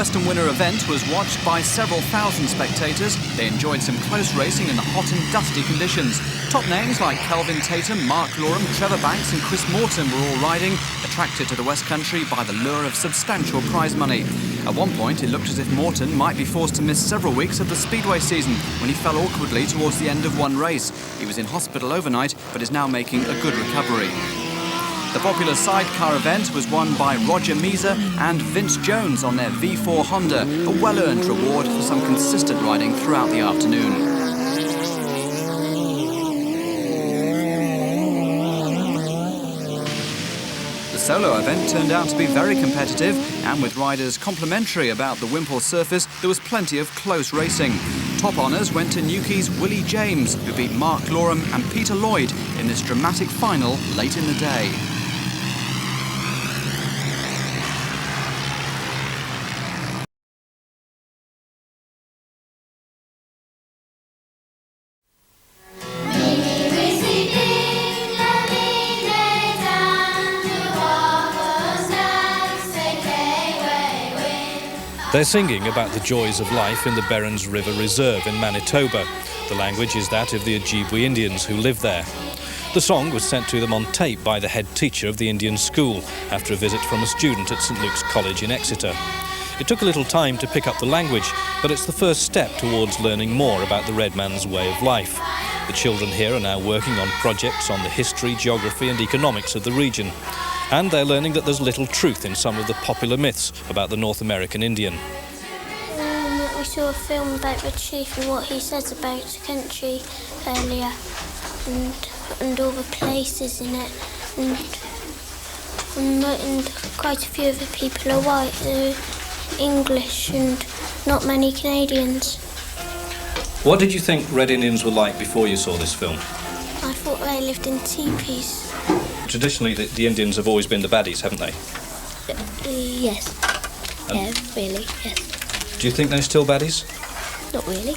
Western Winter event was watched by several thousand spectators. They enjoyed some close racing in the hot and dusty conditions. Top names like Kelvin Tatum, Mark Loram, Trevor Banks and Chris Morton were all riding, attracted to the West Country by the lure of substantial prize money. At one point, it looked as if Morton might be forced to miss several weeks of the speedway season when he fell awkwardly towards the end of one race. He was in hospital overnight, but is now making a good recovery. The popular sidecar event was won by Roger Measer and Vince Jones on their V4 Honda, a well-earned reward for some consistent riding throughout the afternoon. The solo event turned out to be very competitive, and with riders complimentary about the Whimple surface, there was plenty of close racing. Top honours went to Newquay's Willie James, who beat Mark Loram and Peter Lloyd in this dramatic final late in the day. They're singing about the joys of life in the Berens River Reserve in Manitoba. The language is that of the Ojibwe Indians who live there. The song was sent to them on tape by the head teacher of the Indian school after a visit from a student at St Luke's College in Exeter. It took a little time to pick up the language, but it's the first step towards learning more about the Red Man's way of life. The children here are now working on projects on the history, geography and economics of the region. And they're learning that there's little truth in some of the popular myths about the North American Indian. We saw a film about the chief and what he says about the country earlier, and all the places in it, and quite a few of the people are white, they're English, and not many Canadians. What did you think Red Indians were like before you saw this film? I thought they lived in teepees. Traditionally, the Indians have always been the baddies, haven't they? Yes. Yeah, really, yes. Do you think they're still baddies? Not really.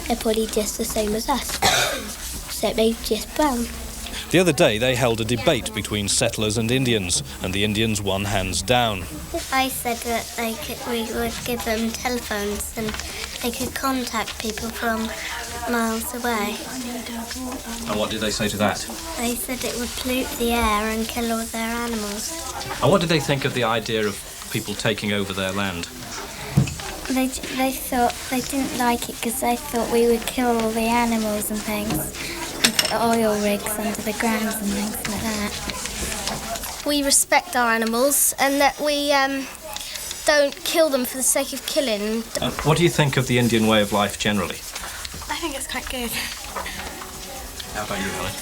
They're probably just the same as us, except they're just brown. The other day, they held a debate between settlers and Indians, and the Indians won hands down. I said that we would give them telephones and they could contact people from miles away. And what did they say to that? They said it would pollute the air and kill all their animals. And what did they think of the idea of people taking over their land? They thought they didn't like it because they thought we would kill all the animals and things and put oil rigs under the ground and things like that. We respect our animals and that we don't kill them for the sake of killing. What do you think of the Indian way of life generally? I think it's quite good. How about you, Helen?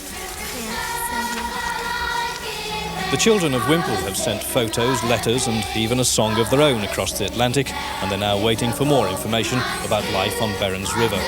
Yeah, The children of Whimple have sent photos, letters and even a song of their own across the Atlantic, and they're now waiting for more information about life on Berens River.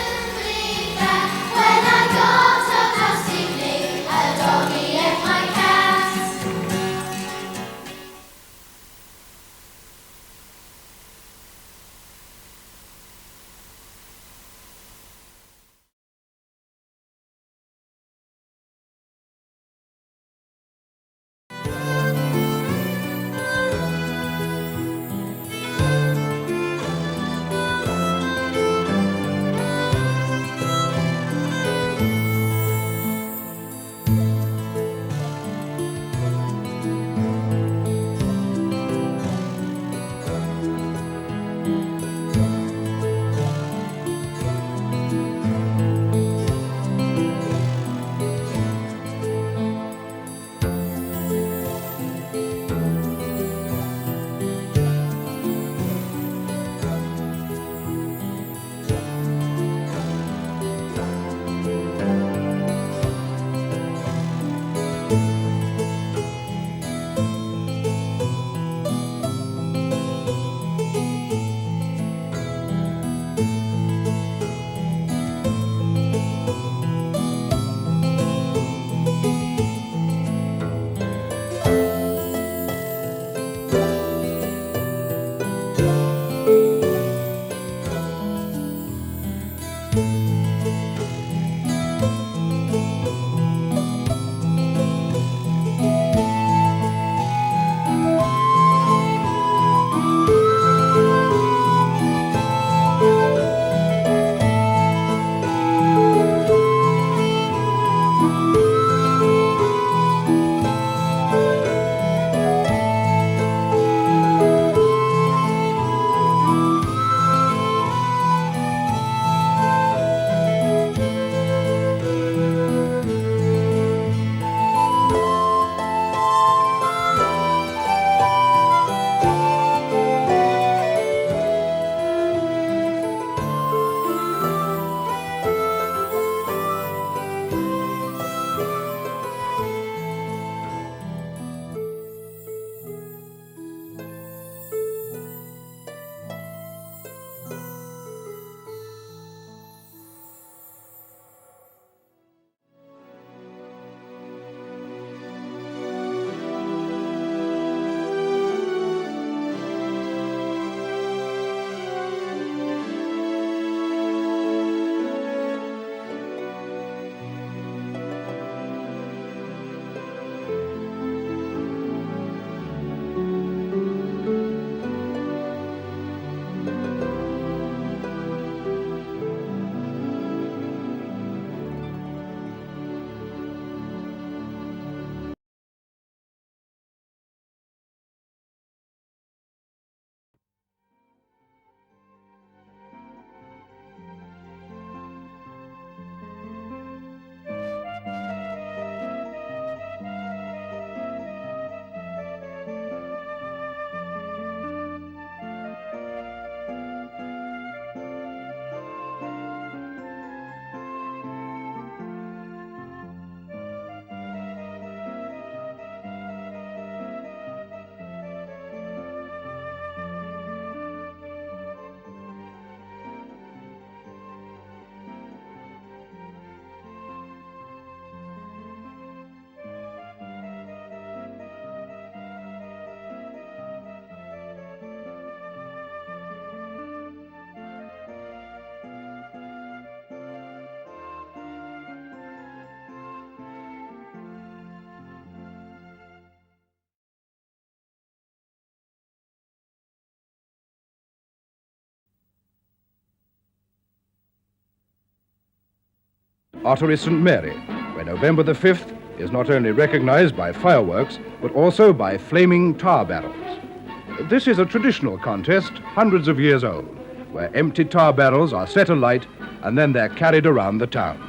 Ottery St. Mary, where November the 5th is not only recognized by fireworks, but also by flaming tar barrels. This is a traditional contest, hundreds of years old, where empty tar barrels are set alight and then they're carried around the town.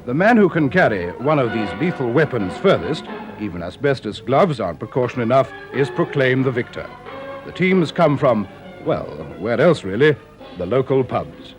The man who can carry one of these lethal weapons furthest, even asbestos gloves aren't precaution enough, is proclaimed the victor. The teams come from, well, where else really? The local pubs.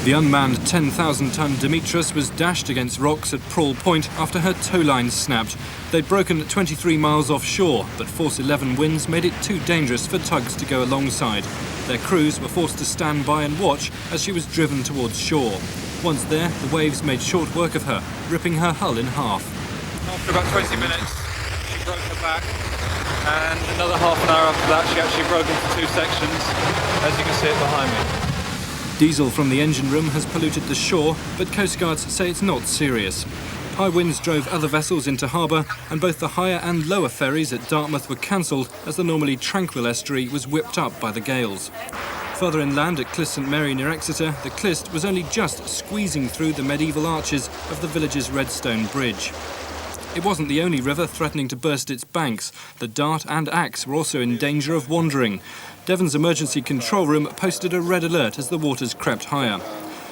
The unmanned 10,000-ton Demetrius was dashed against rocks at Prawl Point after her tow lines snapped. They'd broken 23 miles offshore, but Force 11 winds made it too dangerous for tugs to go alongside. Their crews were forced to stand by and watch as she was driven towards shore. Once there, the waves made short work of her, ripping her hull in half. After about 20 minutes, she broke her back, and another half an hour after that, she actually broke into 2 sections, as you can see it behind me. Diesel from the engine room has polluted the shore, but coastguards say it's not serious. High winds drove other vessels into harbour, and both the higher and lower ferries at Dartmouth were cancelled as the normally tranquil estuary was whipped up by the gales. Further inland at Clyst St Mary near Exeter, the Clyst was only just squeezing through the medieval arches of the village's Redstone Bridge. It wasn't the only river threatening to burst its banks. The Dart and Axe were also in danger of wandering. Devon's emergency control room posted a red alert as the waters crept higher.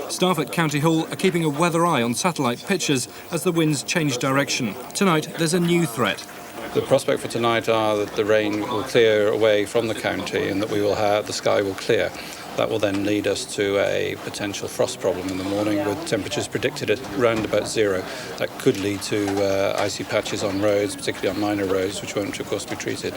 Staff at County Hall are keeping a weather eye on satellite pictures as the winds change direction. Tonight, there's a new threat. The prospect for tonight are that the rain will clear away from the county and that the sky will clear. That will then lead us to a potential frost problem in the morning with temperatures predicted at around about 0. That could lead to icy patches on roads, particularly on minor roads, which won't, of course, be treated.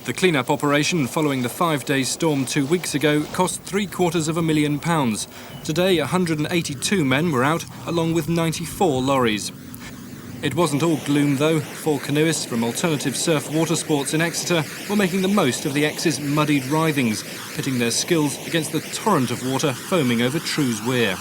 The clean-up operation following the 5-day storm 2 weeks ago cost £750,000. Today, 182 men were out, along with 94 lorries. It wasn't all gloom, though. 4 canoeists from Alternative Surf Watersports in Exeter were making the most of the Ex's muddied writhings, pitting their skills against the torrent of water foaming over Trews Weir.